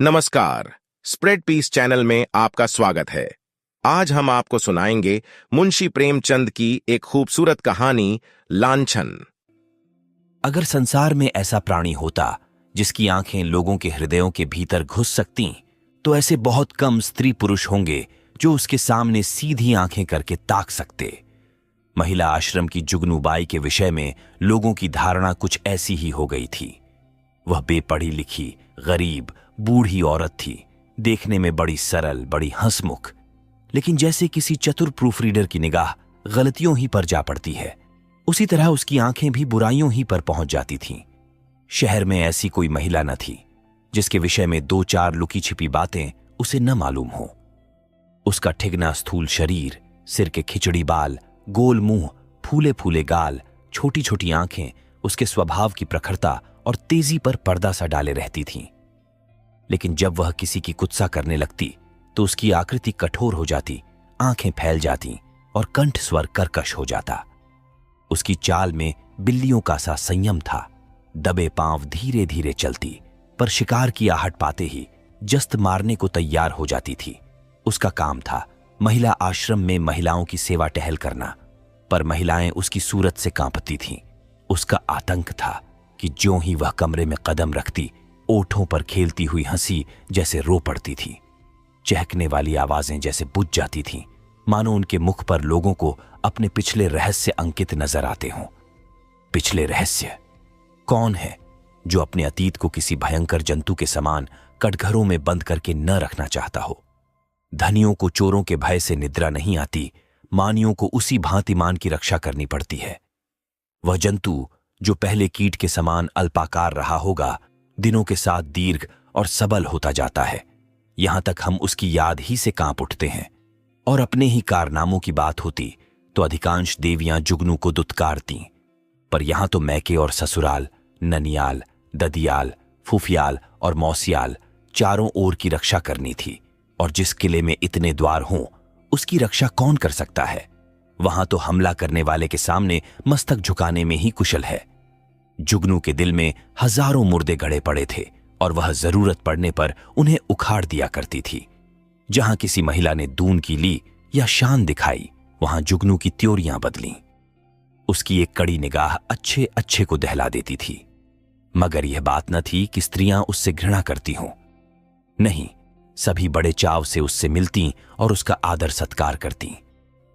नमस्कार। Spread piece channel में आपका स्वागत है। आज हम आपको सुनाएंगे मुंशी प्रेमचंद की एक खूबसूरत कहानी, लांछन। अगर संसार में ऐसा प्राणी होता जिसकी आंखें लोगों के हृदयों के भीतर घुस सकतीं, तो ऐसे बहुत कम स्त्री पुरुष होंगे जो उसके सामने सीधी आंखें करके ताक सकते। महिला आश्रम की जुगनू बाई के विषय में लोगों की धारणा कुछ ऐसी ही हो गई थी। वह बेपढ़ी लिखी, गरीब, बूढ़ी औरत थी, देखने में बड़ी सरल, बड़ी हंसमुख, लेकिन जैसे किसी चतुर प्रूफ रीडर की निगाह गलतियों ही पर जा पड़ती है, उसी तरह उसकी आंखें भी बुराइयों ही पर पहुंच जाती थीं। शहर में ऐसी कोई महिला न थी जिसके विषय में दो चार लुकी छिपी बातें उसे न मालूम हो। उसका ठिगना स्थूल शरीर, सिर के खिचड़ी बाल, गोल मुंह, फूले फूले गाल, छोटी छोटी आंखें उसके स्वभाव की प्रखरता और तेजी पर पर्दा सा डाले रहती थीं। लेकिन जब वह किसी की कुत्सा करने लगती तो उसकी आकृति कठोर हो जाती, आंखें फैल जाती और कंठ स्वर कर्कश हो जाता। उसकी चाल में बिल्लियों का सा संयम था। दबे पांव धीरे धीरे चलती, पर शिकार की आहट पाते ही जस्त मारने को तैयार हो जाती थी। उसका काम था महिला आश्रम में महिलाओं की सेवा टहल करना, पर महिलाएं उसकी सूरत से कांपती थीं। उसका आतंक था कि ज्यों ही वह कमरे में कदम रखती, ओठों पर खेलती हुई हंसी जैसे रो पड़ती थी। चहकने वाली आवाजें जैसे बुझ जाती थीं, मानो उनके मुख पर लोगों को अपने पिछले रहस्य अंकित नजर आते हों। पिछले रहस्य? कौन है जो अपने अतीत को किसी भयंकर जंतु के समान कटघरों में बंद करके न रखना चाहता हो? धनियों को चोरों के भय से निद्रा नहीं आती, मानियों को उसी भांति मान की रक्षा करनी पड़ती है। वह जंतु जो पहले कीट के समान अल्पाकार रहा होगा, दिनों के साथ दीर्घ और सबल होता जाता है, यहां तक हम उसकी याद ही से कांप उठते हैं। और अपने ही कारनामों की बात होती तो अधिकांश देवियां जुगनू को दुत्कारतीं, पर यहां तो मैके और ससुराल, ननियाल, ददियाल, फुफियाल और मौसियाल चारों ओर की रक्षा करनी थी। और जिस किले में इतने द्वार हों, उसकी रक्षा कौन कर सकता है? वहां तो हमला करने वाले के सामने मस्तक झुकाने में ही कुशल है। जुगनू के दिल में हजारों मुर्दे गड़े पड़े थे और वह जरूरत पड़ने पर उन्हें उखाड़ दिया करती थी। जहां किसी महिला ने दून की ली या शान दिखाई, वहां जुगनू की त्योरियां बदलीं। उसकी एक कड़ी निगाह अच्छे अच्छे को दहला देती थी, मगर यह बात न थी कि स्त्रियां उससे घृणा करती हों। नहीं, सभी बड़े चाव से उससे मिलती और उसका आदर सत्कार करती।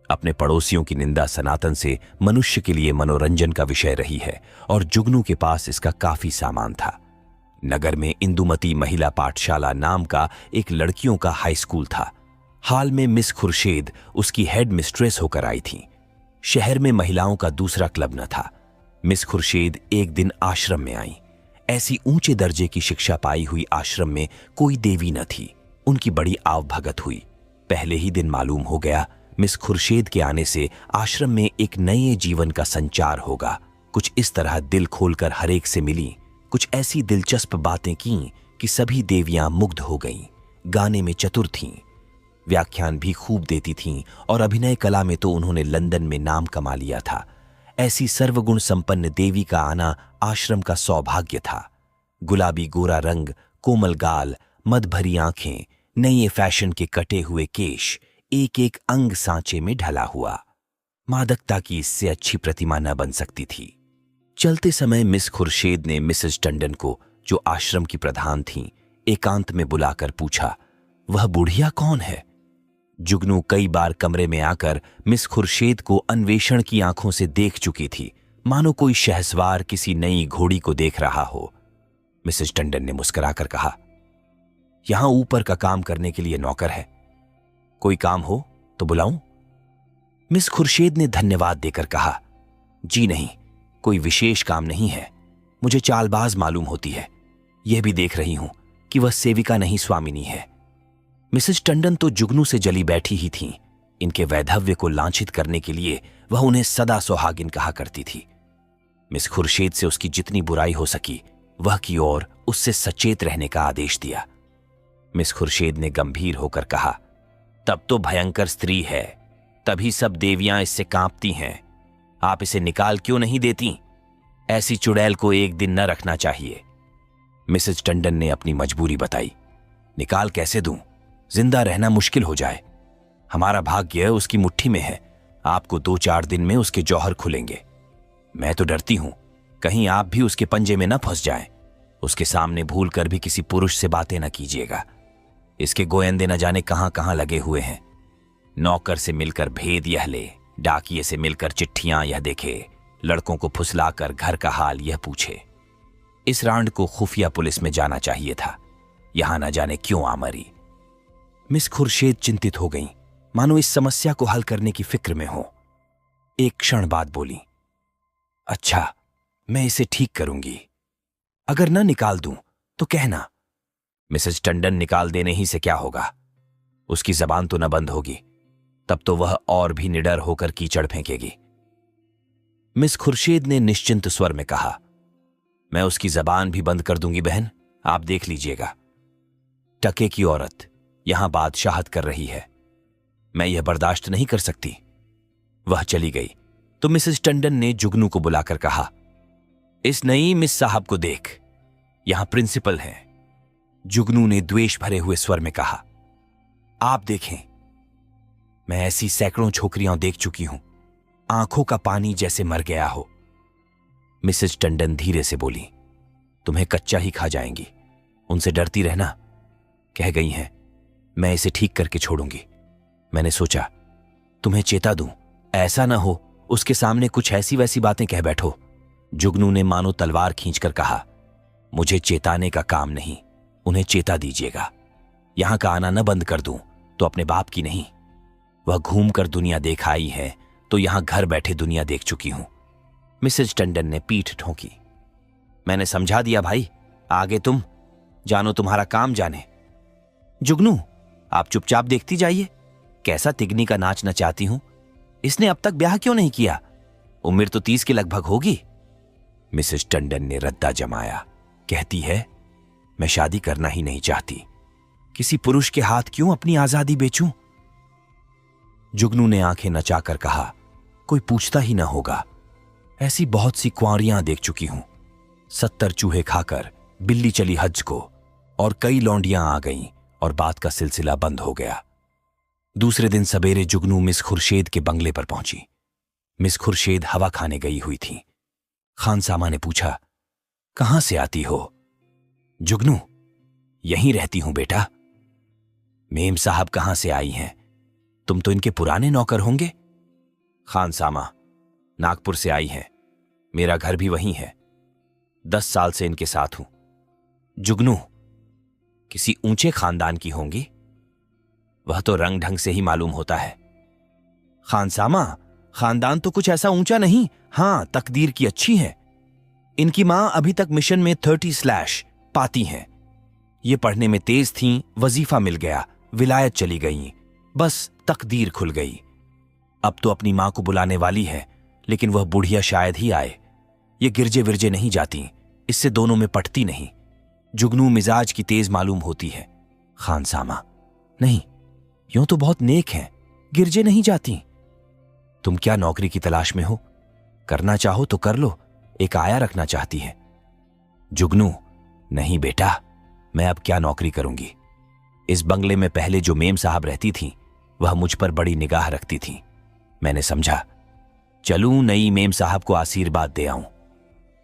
अपने पड़ोसियों की निंदा सनातन से मनुष्य के लिए मनोरंजन का विषय रही है और जुगनू के पास इसका काफी सामान था। नगर में इंदुमती महिला पाठशाला नाम का एक लड़कियों का हाई स्कूल था। हाल में मिस खुर्शेद उसकी हेड मिस्ट्रेस होकर आई थी। शहर में महिलाओं का दूसरा क्लब न था। मिस खुर्शेद एक दिन आश्रम में आई। ऐसी ऊंचे दर्जे की शिक्षा पाई हुई आश्रम में कोई देवी न थी। उनकी बड़ी आवभगत हुई। पहले ही दिन मालूम हो गया मिस खुर्शेद के आने से आश्रम में एक नए जीवन का संचार होगा। कुछ इस तरह दिल खोलकर हरेक से मिली, कुछ ऐसी दिलचस्प बातें की कि सभी देवियां मुग्ध हो गईं। गाने में चतुर थीं, व्याख्यान भी खूब देती थीं और अभिनय कला में तो उन्होंने लंदन में नाम कमा लिया था। ऐसी सर्वगुण संपन्न देवी का आना आश्रम का सौभाग्य था। गुलाबी गोरा रंग, कोमल गाल, मद भरी आंखें, नए फैशन के कटे हुए केश, एक एक अंग सांचे में ढला हुआ। मादकता की इससे अच्छी प्रतिमा न बन सकती थी। चलते समय मिस खुर्शेद ने मिसेस टंडन को, जो आश्रम की प्रधान थीं, एकांत में बुलाकर पूछा, वह बुढ़िया कौन है? जुगनू कई बार कमरे में आकर मिस खुर्शेद को अन्वेषण की आंखों से देख चुकी थी, मानो कोई शहसवार किसी नई घोड़ी को देख रहा हो। मिसेस टंडन ने मुस्कुराकर कहा, यहां ऊपर का काम करने के लिए नौकर है, कोई काम हो तो बुलाऊं? मिस खुर्शेद ने धन्यवाद देकर कहा, जी नहीं, कोई विशेष काम नहीं है। मुझे चालबाज मालूम होती है। यह भी देख रही हूं कि वह सेविका नहीं स्वामिनी है। मिसेस टंडन तो जुगनू से जली बैठी ही थीं। इनके वैधव्य को लांछित करने के लिए वह उन्हें सदा सुहागिन कहा करती थी। मिस खुर्शेद से उसकी जितनी बुराई हो सकी वह की और उससे सचेत रहने का आदेश दिया। मिस खुर्शेद ने गंभीर होकर कहा, तब तो भयंकर स्त्री है, तभी सब देवियां इससे कांपती हैं। आप इसे निकाल क्यों नहीं देती? ऐसी चुड़ैल को एक दिन न रखना चाहिए। मिसेज टंडन ने अपनी मजबूरी बताई। निकाल कैसे दूं? जिंदा रहना मुश्किल हो जाए। हमारा भाग्य उसकी मुट्ठी में है। आपको 2-4 दिन में उसके जौहर खुलेंगे। मैं तो डरती हूं कहीं आप भी उसके पंजे में न फंस जाएं। उसके सामने भूल कर भी किसी पुरुष से बातें न कीजिएगा। इसके गोयंदे न जाने कहां कहां लगे हुए हैं। नौकर से मिलकर भेद यह ले, डाकिये से मिलकर चिट्ठियां यह देखे, लड़कों को फुसलाकर घर का हाल यह पूछे। इस रांड को खुफिया पुलिस में जाना चाहिए था। यहां न जाने क्यों आ मरी। मिस खुर्शीद चिंतित हो गईं, मानो इस समस्या को हल करने की फिक्र में हो। एक क्षण बाद बोली, अच्छा, मैं इसे ठीक करूंगी। अगर न निकाल दूं तो कहना। मिसेज टंडन निकाल देने ही से क्या होगा? उसकी जबान तो न बंद होगी, तब तो वह और भी निडर होकर कीचड़ फेंकेगी। मिस खुर्शीद ने निश्चिंत स्वर में कहा, मैं उसकी जबान भी बंद कर दूंगी बहन, आप देख लीजिएगा। टके की औरत यहां बादशाहत कर रही है। मैं यह बर्दाश्त नहीं कर सकती। वह चली गई तो मिसेस टंडन ने जुगनू को बुलाकर कहा, इस नई मिस साहब को देख, यहां प्रिंसिपल हैं। जुगनू ने द्वेष भरे हुए स्वर में कहा, आप देखें, मैं ऐसी सैकड़ों छोकरियां देख चुकी हूं, आंखों का पानी जैसे मर गया हो। मिसेस टंडन धीरे से बोली, तुम्हें कच्चा ही खा जाएंगी, उनसे डरती रहना। कह गई हैं, मैं इसे ठीक करके छोड़ूंगी। मैंने सोचा तुम्हें चेता दूं, ऐसा ना हो उसके सामने कुछ ऐसी वैसी बातें कह बैठो। जुगनू ने मानो तलवार खींचकर कहा, मुझे चेताने का काम नहीं, उन्हें चेता दीजिएगा। यहां का आना न बंद कर दूं तो अपने बाप की नहीं। वह घूमकर दुनिया देख आई है तो यहां घर बैठे दुनिया देख चुकी हूं। मिसेज टंडन ने पीठ ठोंकी। मैंने समझा दिया भाई, आगे तुम जानो, तुम्हारा काम जाने। जुगनू, आप चुपचाप देखती जाइए, कैसा तिगनी का नाच नचाती हूं। इसने अब तक ब्याह क्यों नहीं किया? उम्र तो 30 के लगभग होगी। मिसेज टंडन ने रद्दा जमाया। कहती है, मैं शादी करना ही नहीं चाहती। किसी पुरुष के हाथ क्यों अपनी आजादी बेचूं? जुगनू ने आंखें नचाकर कहा, कोई पूछता ही ना होगा। ऐसी बहुत सी कुंवारियां देख चुकी हूं। 70 चूहे खाकर बिल्ली चली हज को, और कई लौंडियां आ गईं और बात का सिलसिला बंद हो गया। दूसरे दिन सवेरे जुगनू मिस खुर्शीद के बंगले पर पहुंची। मिस खुर्शीद हवा खाने गई हुई थी। खानसामा ने पूछा, कहां से आती हो? जुगनू, यहीं रहती हूं बेटा। मेम साहब कहां से आई हैं? तुम तो इनके पुराने नौकर होंगे। खानसामा, नागपुर से आई हैं। मेरा घर भी वहीं है। 10 साल से इनके साथ हूं। जुगनू, किसी ऊंचे खानदान की होंगी। वह तो रंग ढंग से ही मालूम होता है। खानसामा, खानदान तो कुछ ऐसा ऊंचा नहीं, हां तकदीर की अच्छी है। इनकी मां अभी तक मिशन में 30 पाती हैं। ये पढ़ने में तेज थीं, वजीफा मिल गया, विलायत चली गईं, बस तकदीर खुल गई। अब तो अपनी मां को बुलाने वाली है, लेकिन वह बुढ़िया शायद ही आए। ये गिरजे विरजे नहीं जाती, इससे दोनों में पटती नहीं। जुगनू मिजाज की तेज मालूम होती है। खानसामा, नहीं, यूं तो बहुत नेक हैं, गिरजे नहीं जाती। तुम क्या नौकरी की तलाश में हो? करना चाहो तो कर लो, एक आया रखना चाहती है। जुगनू, नहीं बेटा, मैं अब क्या नौकरी करूंगी। इस बंगले में पहले जो मेम साहब रहती थीं, वह मुझ पर बड़ी निगाह रखती थीं। मैंने समझा चलूं नई मेम साहब को आशीर्वाद दे आऊं।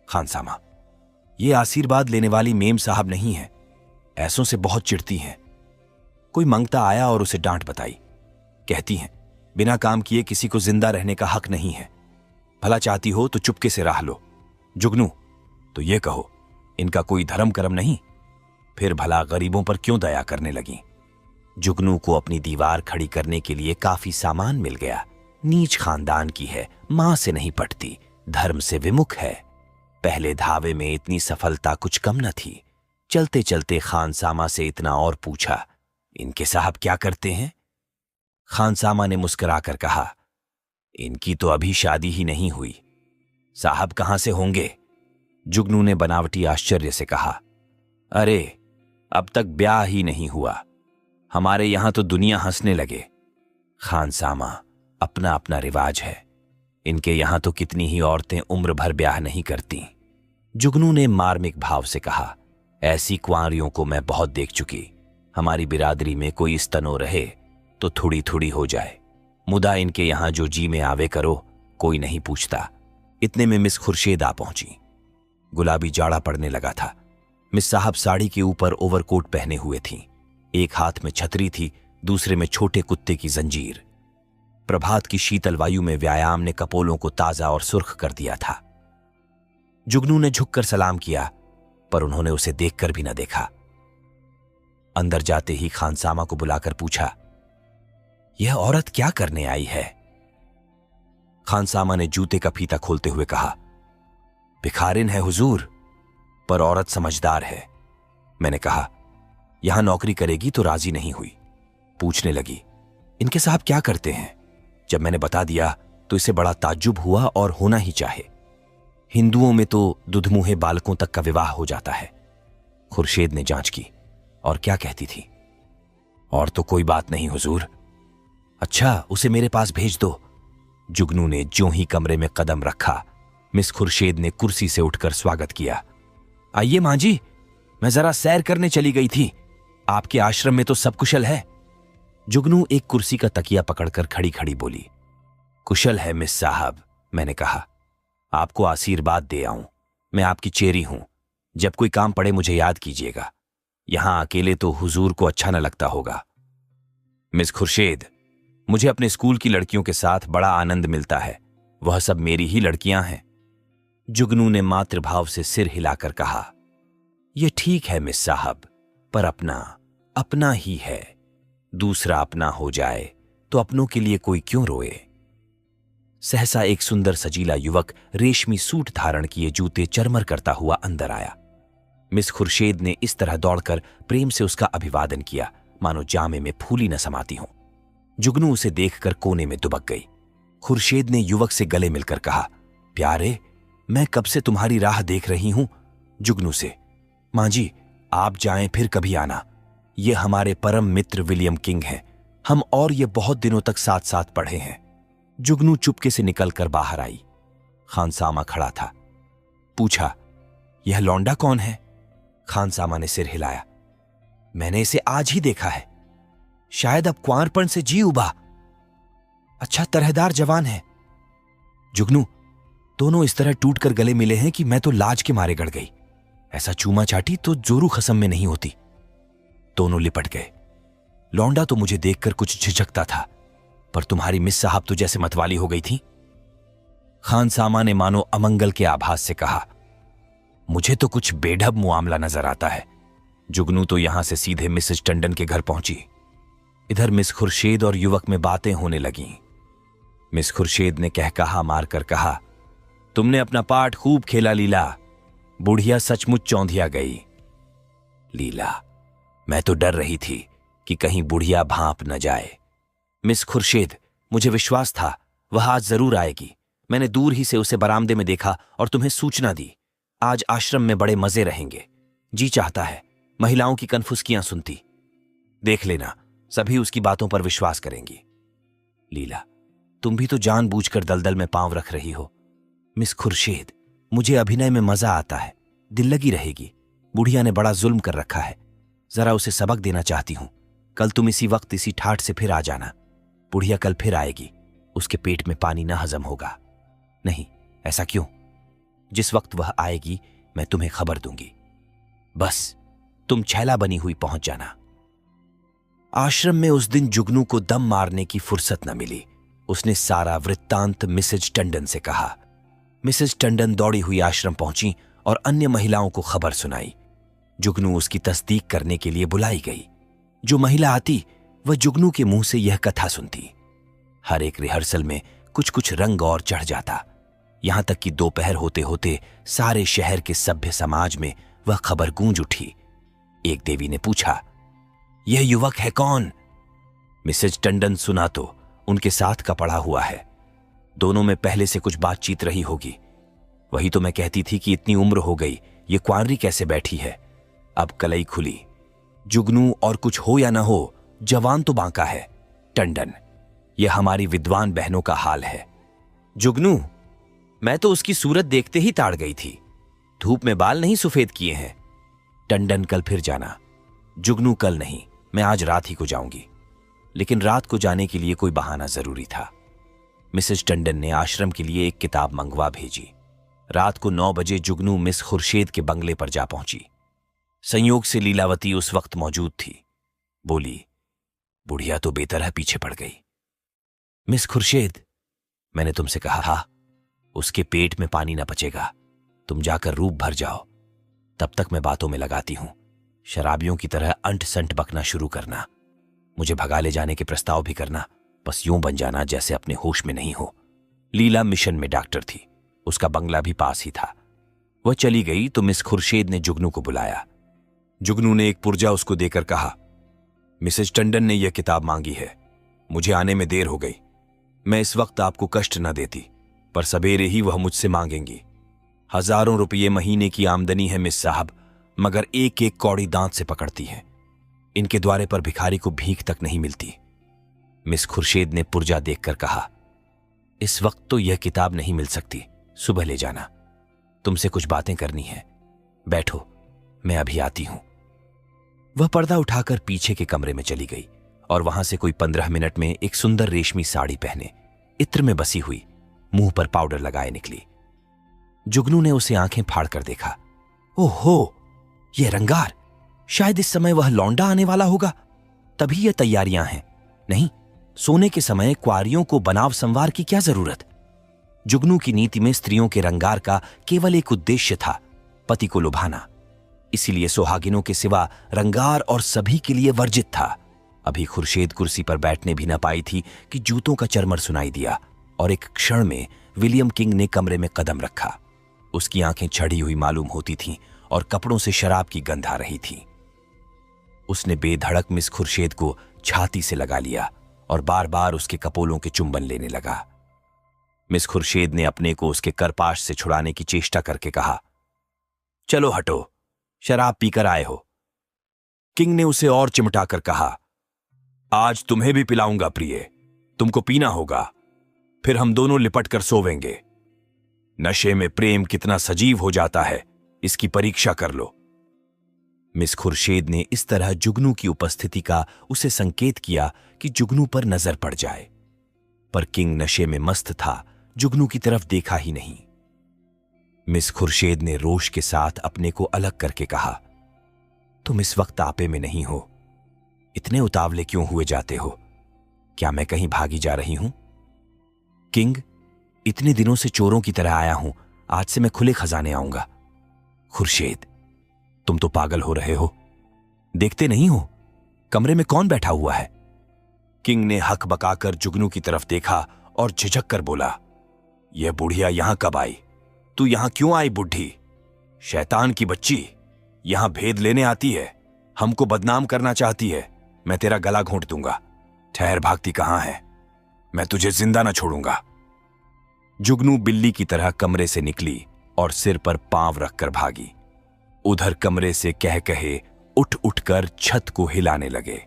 खानसामा, ये आशीर्वाद लेने वाली मेम साहब नहीं है, ऐसों से बहुत चिढ़ती हैं। कोई मंगता आया और उसे डांट बताई। कहती हैं, बिना काम किए किसी को जिंदा रहने का हक नहीं है। भला चाहती हो तो चुपके से राह लो। जुगनू, तो ये कहो, इनका कोई धर्म कर्म नहीं? फिर भला गरीबों पर क्यों दया करने लगी? जुगनू को अपनी दीवार खड़ी करने के लिए काफी सामान मिल गया। नीच खानदान की है, मां से नहीं पटती, धर्म से विमुख है। पहले धावे में इतनी सफलता कुछ कम न थी। चलते चलते खानसामा से इतना और पूछा, इनके साहब क्या करते हैं? खानसामा ने मुस्कुराकर कहा, इनकी तो अभी शादी ही नहीं हुई। साहब कहां से होंगे? जुगनू ने बनावटी आश्चर्य से कहा, अरे अब तक ब्याह ही नहीं हुआ। हमारे यहां तो दुनिया हंसने लगे। खानसामा, अपना अपना रिवाज है। इनके यहां तो कितनी ही औरतें उम्र भर ब्याह नहीं करती। जुगनू ने मार्मिक भाव से कहा, ऐसी कुंवारियों को मैं बहुत देख चुकी। हमारी बिरादरी में कोई स्तनो रहे तो थोड़ी थोड़ी हो जाए, मुदा इनके यहां जो जी में आवे करो कोई नहीं पूछता। इतने में मिस खुर्शीद आ पहुंची। गुलाबी जाड़ा पड़ने लगा था। मिस साहब साड़ी के ऊपर ओवरकोट पहने हुए थीं। एक हाथ में छतरी थी, दूसरे में छोटे कुत्ते की जंजीर। प्रभात की शीतल वायु में व्यायाम ने कपोलों को ताजा और सुर्ख कर दिया था। जुगनू ने झुककर सलाम किया, पर उन्होंने उसे देखकर भी न देखा। अंदर जाते ही खानसामा को बुलाकर पूछा, यह औरत क्या करने आई है? खानसामा ने जूते का फीता खोलते हुए कहा, भिखारिन है हुजूर, पर औरत समझदार है। मैंने कहा, यहां नौकरी करेगी तो राजी नहीं हुई। पूछने लगी, इनके साहब क्या करते हैं? जब मैंने बता दिया तो इसे बड़ा ताज्जुब हुआ और होना ही चाहे। हिंदुओं में तो दुधमुहे बालकों तक का विवाह हो जाता है। खुर्शीद ने जांच की, और क्या कहती थी? और तो कोई बात नहीं हुजूर। अच्छा, उसे मेरे पास भेज दो। जुगनू ने ज्यों ही कमरे में कदम रखा, मिस खुर्शीद ने कुर्सी से उठकर स्वागत किया। आइए मां जी, मैं जरा सैर करने चली गई थी। आपके आश्रम में तो सब कुशल है। जुगनू एक कुर्सी का तकिया पकड़कर खड़ी खड़ी बोली। कुशल है मिस साहब, मैंने कहा। आपको आशीर्वाद दे आऊं। मैं आपकी चेरी हूं। जब कोई काम पड़े मुझे याद कीजिएगा। यहां अकेले तो हुजूर को अच्छा न लगता होगा। मिस खुर्शीद, मुझे अपने स्कूल की लड़कियों के साथ बड़ा आनंद मिलता है। वह सब मेरी ही लड़कियां हैं। जुगनू ने मातृभाव से सिर हिलाकर कहा, यह ठीक है मिस साहब, पर अपना अपना ही है। दूसरा अपना हो जाए तो अपनों के लिए कोई क्यों रोए? सहसा एक सुंदर सजीला युवक रेशमी सूट धारण किए जूते चरमर करता हुआ अंदर आया। मिस खुर्शीद ने इस तरह दौड़कर प्रेम से उसका अभिवादन किया मानो जामे में फूली न समाती हो। जुगनू उसे देखकर कोने में दुबक गई। खुर्शीद ने युवक से गले मिलकर कहा, प्यारे, मैं कब से तुम्हारी राह देख रही हूं। जुगनू से, मां जी, आप जाएं फिर कभी आना। ये हमारे परम मित्र विलियम किंग हैं। हम और ये बहुत दिनों तक साथ साथ पढ़े हैं। जुगनू चुपके से निकलकर बाहर आई। खानसामा खड़ा था। पूछा, यह लौंडा कौन है? खानसामा ने सिर हिलाया। मैंने इसे आज ही देखा है। शायद अब कुंवारपन से जी उबा। अच्छा तरहदार जवान है। जुगनू, दोनों इस तरह टूटकर गले मिले हैं कि मैं तो लाज के मारे गड़ गई। ऐसा चूमा चाटी तो जोरू खसम में नहीं होती। दोनों लिपट गए। लौंडा तो मुझे देखकर कुछ झिझकता था, पर तुम्हारी मिस साहब तो जैसे मतवाली हो गई थी। खानसामा ने मानो अमंगल के आभास से कहा, मुझे तो कुछ बेढब मुआमला नजर आता है। जुगनू तो यहां से सीधे मिसेज टंडन के घर पहुंची। इधर मिस खुर्शीद और युवक में बातें होने लगीं। मिस खुर्शीद ने कहकहा मारकर कहा, तुमने अपना पाठ खूब खेला लीला। बुढ़िया सचमुच चौंधिया गई। लीला, मैं तो डर रही थी कि कहीं बुढ़िया भांप न जाए। मिस खुर्शीद, मुझे विश्वास था वह आज जरूर आएगी। मैंने दूर ही से उसे बरामदे में देखा और तुम्हें सूचना दी। आज आश्रम में बड़े मजे रहेंगे। जी चाहता है महिलाओं की कनफुसकियां सुनती। देख लेना, सभी उसकी बातों पर विश्वास करेंगी। लीला, तुम भी तो जानबूझकर दलदल में पांव रख रही हो। मिस खुर्शीद, मुझे अभिनय में मजा आता है। दिल लगी रहेगी। बुढ़िया ने बड़ा जुल्म कर रखा है। जरा उसे सबक देना चाहती हूं। कल तुम इसी वक्त इसी ठाठ से फिर आ जाना। बुढ़िया कल फिर आएगी। उसके पेट में पानी ना हजम होगा। नहीं, ऐसा क्यों? जिस वक्त वह आएगी मैं तुम्हें खबर दूंगी। बस तुम छैला बनी हुई पहुंच जाना। आश्रम में उस दिन जुगनू को दम मारने की फुर्सत न मिली। उसने सारा वृत्तांत मिसेज टंडन से कहा। मिसेज टंडन दौड़ी हुई आश्रम पहुंची और अन्य महिलाओं को खबर सुनाई। जुगनू उसकी तस्दीक करने के लिए बुलाई गई। जो महिला आती वह जुगनू के मुंह से यह कथा सुनती। हर एक रिहर्सल में कुछ कुछ रंग और चढ़ जाता। यहां तक कि दोपहर होते होते सारे शहर के सभ्य समाज में वह खबर गूंज उठी। एक देवी ने पूछा, यह युवक है कौन? मिसेज टंडन सुना तो उनके साथ का पड़ा हुआ है। दोनों में पहले से कुछ बातचीत रही होगी। वही तो मैं कहती थी कि इतनी उम्र हो गई, ये कुंवारी कैसे बैठी है। अब कलई खुली। जुगनू और कुछ हो या ना हो, जवान तो बांका है। टंडन, यह हमारी विद्वान बहनों का हाल है। जुगनू, मैं तो उसकी सूरत देखते ही ताड़ गई थी। धूप में बाल नहीं सफेद किए हैं। टंडन, कल फिर जाना। जुगनू, कल नहीं, मैं आज रात ही को जाऊंगी। लेकिन रात को जाने के लिए कोई बहाना जरूरी था। मिसेज टंडन ने आश्रम के लिए एक किताब मंगवा भेजी। रात को 9 बजे जुगनू मिस खुर्शेद के बंगले पर जा पहुंची। संयोग से लीलावती उस वक्त मौजूद थी। बोली, बुढ़िया तो बेतरह पीछे पड़ गई। मिस खुर्शेद, मैंने तुमसे कहा था उसके पेट में पानी न बचेगा, तुम जाकर रूप भर जाओ। तब तक मैं बातों में लगाती हूं। शराबियों की तरह अंट संट बकना शुरू करना, मुझे भगा ले जाने के प्रस्ताव भी करना, बस यूं बन जाना जैसे अपने होश में नहीं हो। लीला मिशन में डॉक्टर थी, उसका बंगला भी पास ही था। वह चली गई तो मिस खुर्शेद ने जुगनू को बुलाया। जुगनू ने एक पुर्जा उसको देकर कहा, मिसेज टंडन ने यह किताब मांगी है, मुझे आने में देर हो गई। मैं इस वक्त आपको कष्ट न देती, पर सवेरे ही वह मुझसे मांगेंगी। हजारों रुपये महीने की आमदनी है मिस साहब, मगर एक एक कौड़ी दांत से पकड़ती है। इनके द्वारे पर भिखारी को भीख तक नहीं मिलती। मिस खुर्शेद ने पुर्जा देखकर कहा, इस वक्त तो यह किताब नहीं मिल सकती, सुबह ले जाना। तुमसे कुछ बातें करनी है, बैठो, मैं अभी आती हूं। वह पर्दा उठाकर पीछे के कमरे में चली गई और वहां से कोई 15 मिनट में एक सुंदर रेशमी साड़ी पहने, इत्र में बसी हुई, मुंह पर पाउडर लगाए निकली। जुगनू ने उसे आंखें फाड़कर देखा। ओहो, यह रंगार! शायद इस समय वह लौंडा आने वाला होगा, तभी यह तैयारियां हैं। नहीं, सोने के समय क्वारियों को बनाव संवार की क्या जरूरत। जुगनू की नीति में स्त्रियों के रंगार का केवल एक उद्देश्य था, पति को लुभाना। इसीलिए सुहागिनों के सिवा रंगार और सभी के लिए वर्जित था। अभी खुर्शेद कुर्सी पर बैठने भी न पाई थी कि जूतों का चरमर सुनाई दिया और एक क्षण में विलियम किंग ने कमरे में कदम रखा। उसकी आंखें चढ़ी हुई मालूम होती थीं और कपड़ों से शराब की गंध आ रही थी। उसने बेधड़क मिस खुर्शेद को छाती से लगा लिया और बार बार उसके कपोलों के चुंबन लेने लगा। मिस खुर्शेद ने अपने को उसके करपाश से छुड़ाने की चेष्टा करके कहा, चलो हटो, शराब पीकर आए हो। किंग ने उसे और चिमटाकर कहा, आज तुम्हें भी पिलाऊंगा प्रिय, तुमको पीना होगा, फिर हम दोनों लिपट कर सोवेंगे। नशे में प्रेम कितना सजीव हो जाता है, इसकी परीक्षा कर लो। मिस खुर्शेद ने इस तरह जुगनू की उपस्थिति का उसे संकेत किया कि जुगनू पर नजर पड़ जाए, पर किंग नशे में मस्त था, जुगनू की तरफ देखा ही नहीं। मिस खुर्शेद ने रोष के साथ अपने को अलग करके कहा, तुम इस वक्त आपे में नहीं हो, इतने उतावले क्यों हुए जाते हो? क्या मैं कहीं भागी जा रही हूं? किंग, इतने दिनों से चोरों की तरह आया हूं, आज से मैं खुले खजाने आऊंगा। खुर्शेद, तुम तो पागल हो रहे हो, देखते नहीं हो कमरे में कौन बैठा हुआ है? किंग ने हक बकाकर जुगनू की तरफ देखा और झिझक कर बोला, यह बुढ़िया यहां कब आई? तू यहां क्यों आई बुढ़ी? शैतान की बच्ची, यहां भेद लेने आती है, हमको बदनाम करना चाहती है। मैं तेरा गला घोंट दूंगा। ठहर, भागती कहां है? मैं तुझे जिंदा न छोड़ूंगा। जुगनू बिल्ली की तरह कमरे से निकली और सिर पर पांव रखकर भागी। उधर कमरे से कह कहे उठ उठकर छत को हिलाने लगे।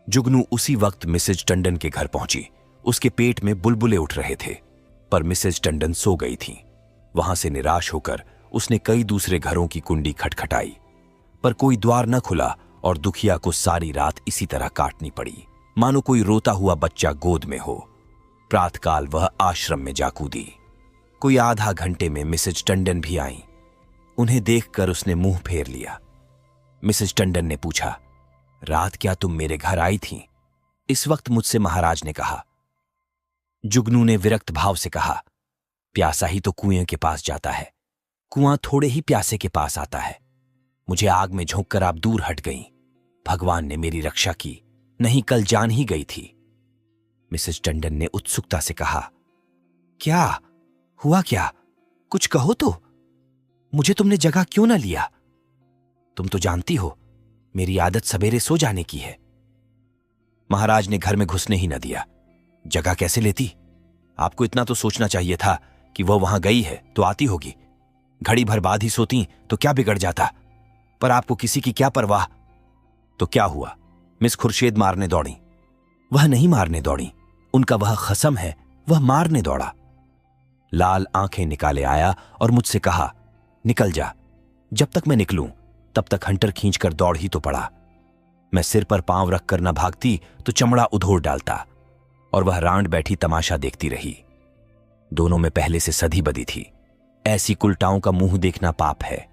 जुगनू उसी वक्त मिसेज टंडन के घर पहुंची। उसके पेट में बुलबुले उठ रहे थे, पर मिसेज टंडन सो गई थीं। वहां से निराश होकर उसने कई दूसरे घरों की कुंडी खटखटाई, पर कोई द्वार न खुला और दुखिया को सारी रात इसी तरह काटनी पड़ी, मानो कोई रोता हुआ बच्चा गोद में हो। प्रातःकाल वह आश्रम में जा कूदी। कोई आधा घंटे में मिसेज टंडन भी आईं। उन्हें देखकर उसने मुंह फेर लिया। मिसेज टंडन ने पूछा, रात क्या तुम मेरे घर आई थीं? इस वक्त मुझसे महाराज ने कहा। जुगनू ने विरक्त भाव से कहा, प्यासा ही तो कुएं के पास जाता है, कुआं थोड़े ही प्यासे के पास आता है। मुझे आग में झोंककर आप दूर हट गईं। भगवान ने मेरी रक्षा की, नहीं कल जान ही गई थी। मिसेज टंडन ने उत्सुकता से कहा, क्या हुआ? क्या कुछ कहो तो। मुझे तुमने जगह क्यों ना लिया? तुम तो जानती हो मेरी आदत सवेरे सो जाने की है। महाराज ने घर में घुसने ही न दिया। जगह कैसे लेती? आपको इतना तो सोचना चाहिए था कि वह वहां गई है तो आती होगी। घड़ी भर बाद ही सोती तो क्या बिगड़ जाता, पर आपको किसी की क्या परवाह। तो क्या हुआ? मिस खुर्शेद मारने दौड़ी। वह नहीं मारने दौड़ी, उनका वह खसम है, वह मारने दौड़ा। लाल आंखें निकाले आया और मुझसे कहा, निकल जा। जब तक मैं निकलूं तब तक हंटर खींचकर दौड़ ही तो पड़ा। मैं सिर पर पांव रखकर न भागती तो चमड़ा उधोड़ डालता। और वह रांड बैठी तमाशा देखती रही। दोनों में पहले से सधी बदी थी। ऐसी कुलटाओं का मुंह देखना पाप है।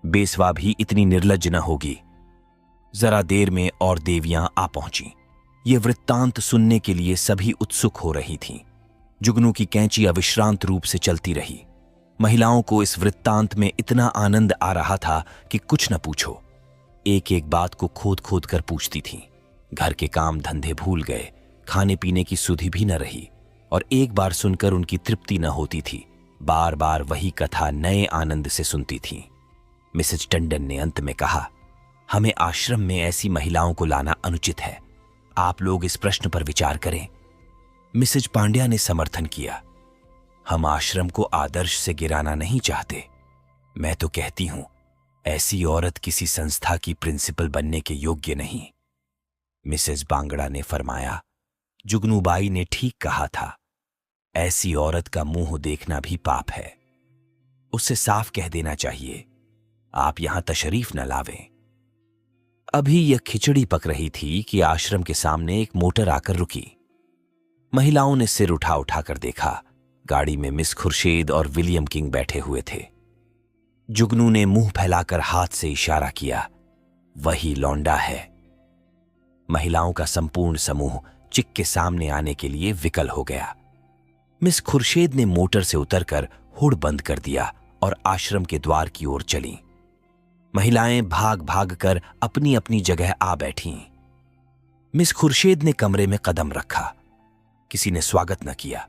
बेसवा भी इतनी निर्लज्ज न होगी। जरा देर में और देवियां आ पहुंची। ये वृत्तांत सुनने के लिए सभी उत्सुक हो रही थीं। जुगनू की कैंची अविश्रांत रूप से चलती रही। महिलाओं को इस वृत्तांत में इतना आनंद आ रहा था कि कुछ न पूछो। एक एक बात को खोद खोद कर पूछती थीं। घर के काम धंधे भूल गए, खाने पीने की सुधि भी न रही, और एक बार सुनकर उनकी तृप्ति न होती थी। बार बार वही कथा नए आनंद से सुनती थीं। मिसेज टंडन ने अंत में कहा, हमें आश्रम में ऐसी महिलाओं को लाना अनुचित है। आप लोग इस प्रश्न पर विचार करें। मिसेज पांड्या ने समर्थन किया। हम आश्रम को आदर्श से गिराना नहीं चाहते। मैं तो कहती हूं, ऐसी औरत किसी संस्था की प्रिंसिपल बनने के योग्य नहीं। मिसेज बांगड़ा ने फरमाया, जुगनूबाई ने ठीक कहा था। ऐसी औरत का मुंह देखना भी पाप है। उससे साफ कह देना चाहिए, आप यहां तशरीफ न लावें। अभी यह खिचड़ी पक रही थी कि आश्रम के सामने एक मोटर आकर रुकी। महिलाओं ने सिर उठा उठाकर देखा। गाड़ी में मिस खुर्शीद और विलियम किंग बैठे हुए थे। जुगनू ने मुंह फैलाकर हाथ से इशारा किया, वही लौंडा है। महिलाओं का संपूर्ण समूह चिक के सामने आने के लिए विकल हो गया। मिस खुर्शीद ने मोटर से उतरकर हुड़ बंद कर दिया और आश्रम के द्वार की ओर चलीं। महिलाएं भाग भाग कर अपनी अपनी जगह आ बैठीं। मिस खुर्शीद ने कमरे में कदम रखा। किसी ने स्वागत न किया।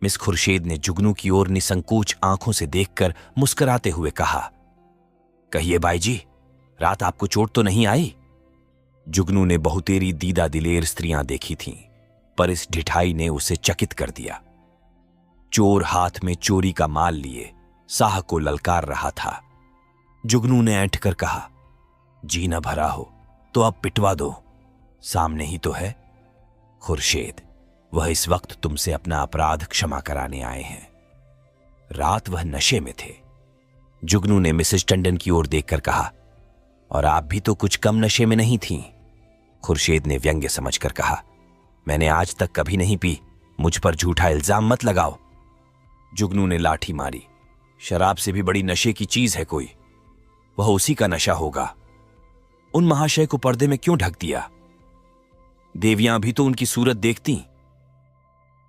मिस खुर्शीद ने जुगनू की ओर निसंकोच आंखों से देखकर मुस्कुराते हुए कहा, कहिए बाई जी, रात आपको चोट तो नहीं आई? जुगनू ने बहुतेरी दीदा दिलेर स्त्रियां देखी थीं, पर इस ढिठाई ने उसे चकित कर दिया। चोर हाथ में चोरी का माल लिए साह को ललकार रहा था। जुगनू ने ऐंठ कर कहा, जी न भरा हो तो अब पिटवा दो, सामने ही तो है। खुर्शीद, वह इस वक्त तुमसे अपना अपराध क्षमा कराने आए हैं। रात वह नशे में थे। जुगनू ने मिसेज टंडन की ओर देखकर कहा, और आप भी तो कुछ कम नशे में नहीं थीं। खुर्शीद ने व्यंग्य समझकर कहा, मैंने आज तक कभी नहीं पी, मुझ पर झूठा इल्जाम मत लगाओ। जुगनू ने लाठी मारी, शराब से भी बड़ी नशे की चीज है कोई, वह उसी का नशा होगा। उन महाशय को पर्दे में क्यों ढक दिया? देवियां भी तो उनकी सूरत देखती।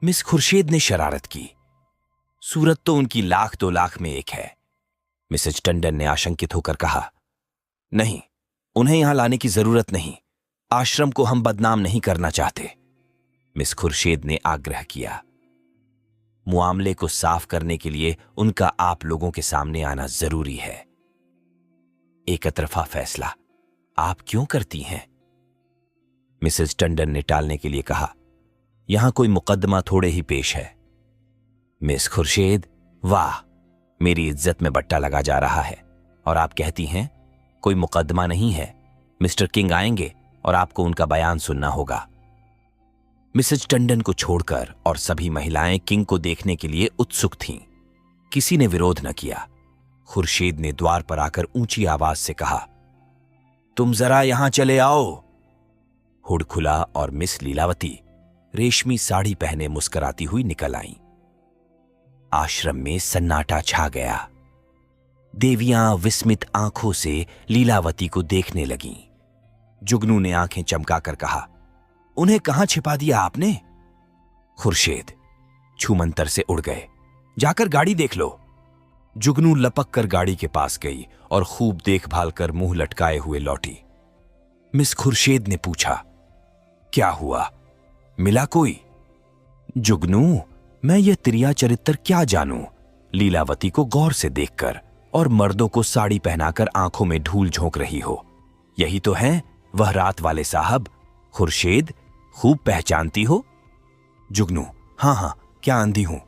मिस खुर्शीद ने शरारत की, सूरत तो उनकी 1,00,000-2,00,000 में एक है। मिसेज टंडन ने आशंकित होकर कहा, नहीं, उन्हें यहां लाने की जरूरत नहीं, आश्रम को हम बदनाम नहीं करना चाहते। मिस खुर्शीद ने आग्रह किया, मुआमले को साफ करने के लिए उनका आप लोगों के सामने आना जरूरी है। एकतरफा फैसला आप क्यों करती हैं? मिसेज टंडन ने टालने के लिए कहा, यहां कोई मुकदमा थोड़े ही पेश है। मिस खुर्शीद, वाह, मेरी इज्जत में बट्टा लगा जा रहा है। और आप कहती हैं कोई मुकदमा नहीं है। मिस्टर किंग आएंगे और आपको उनका बयान सुनना होगा। मिसेज टंडन को छोड़कर और सभी महिलाएं किंग को देखने के लिए उत्सुक थीं। किसी ने विरोध न किया। खुर्शीद ने द्वार पर आकर ऊंची आवाज से कहा, तुम जरा यहां चले आओ। हुड खुला और मिस लीलावती रेशमी साड़ी पहने मुस्कुराती हुई निकल आईं। आश्रम में सन्नाटा छा गया। देवियां विस्मित आंखों से लीलावती को देखने लगीं। जुगनू ने आंखें चमकाकर कहा, उन्हें कहां छिपा दिया आपने? खुर्शीद छूमंतर से उड़ गए, जाकर गाड़ी देख लो। जुगनू लपक कर गाड़ी के पास गई और खूब देखभाल कर मुंह लटकाए हुए लौटी। मिस खुर्शीद ने पूछा, क्या हुआ, मिला कोई? जुगनू, मैं यह तिरिया चरित्र क्या जानूं? लीलावती को गौर से देखकर और मर्दों को साड़ी पहनाकर आंखों में धूल झोंक रही हो। यही तो हैं वह रात वाले साहब। खुर्शीद, खूब पहचानती हो? जुगनू, हां हां, क्या अंधी हूं।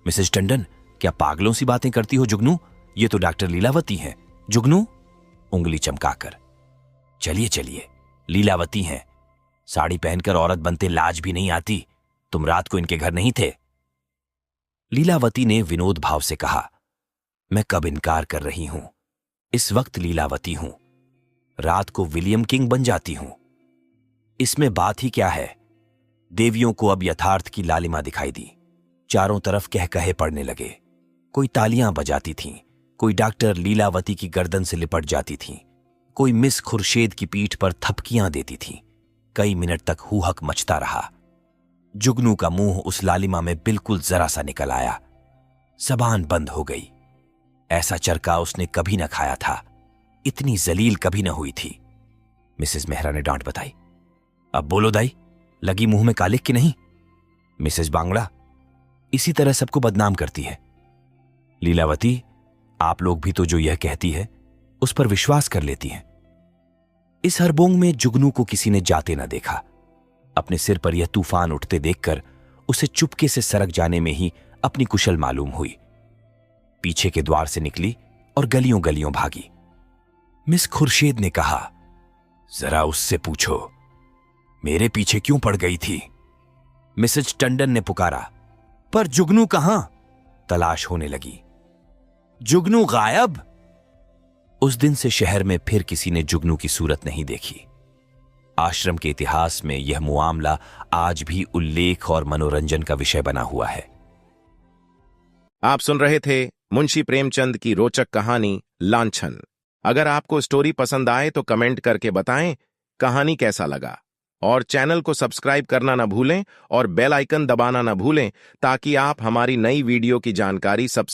मिसेज टंडन, क्या पागलों सी बातें करती हो जुगनू? ये तो डॉक्टर लीलावती हैं। जुगनू, उंगली चमकाकर, चलिए चलिए, लीलावती हैं। साड़ी पहनकर औरत बनते लाज भी नहीं आती। तुम रात को इनके घर नहीं थे? लीलावती ने विनोद भाव से कहा, मैं कब इनकार कर रही हूं। इस वक्त लीलावती हूं, रात को विलियम किंग बन जाती हूं। इसमें बात ही क्या है। देवियों को अब यथार्थ की लालिमा दिखाई दी। चारों तरफ कह कहे पड़ने लगे। कोई तालियां बजाती थीं, कोई डॉक्टर लीलावती की गर्दन से लिपट जाती थीं, कोई मिस खुर्शेद की पीठ पर थपकियां देती थीं। कई मिनट तक हुहक मचता रहा। जुगनू का मुंह उस लालिमा में बिल्कुल जरा सा निकल आया। जबान बंद हो गई। ऐसा चरका उसने कभी न खाया था, इतनी जलील कभी न हुई थी। मिसेस मेहरा ने डांट बताई। अब बोलो दाई, लगी मुंह में कालिक की नहीं? मिसेस बांगड़ा इसी तरह सबको बदनाम करती है। लीलावती, आप लोग भी तो जो यह कहती है उस पर विश्वास कर लेती हैं। इस हरबोंग में जुगनू को किसी ने जाते न देखा। अपने सिर पर यह तूफान उठते देखकर उसे चुपके से सरक जाने में ही अपनी कुशल मालूम हुई। पीछे के द्वार से निकली और गलियों गलियों भागी। मिस खुर्शेद ने कहा, जरा उससे पूछो मेरे पीछे क्यों पड़ गई थी। मिसेज टंडन ने पुकारा, पर जुगनू कहां? तलाश होने लगी। जुगनू गायब। उस दिन से शहर में फिर किसी ने जुगनू की सूरत नहीं देखी। आश्रम के इतिहास में यह मामला आज भी उल्लेख और मनोरंजन का विषय बना हुआ है। आप सुन रहे थे मुंशी प्रेमचंद की रोचक कहानी लांछन। अगर आपको स्टोरी पसंद आए तो कमेंट करके बताएं कहानी कैसा लगा, और चैनल को सब्सक्राइब करना न भूलें और बेल आइकन दबाना न भूलें ताकि आप हमारी नई वीडियो की जानकारी सबसे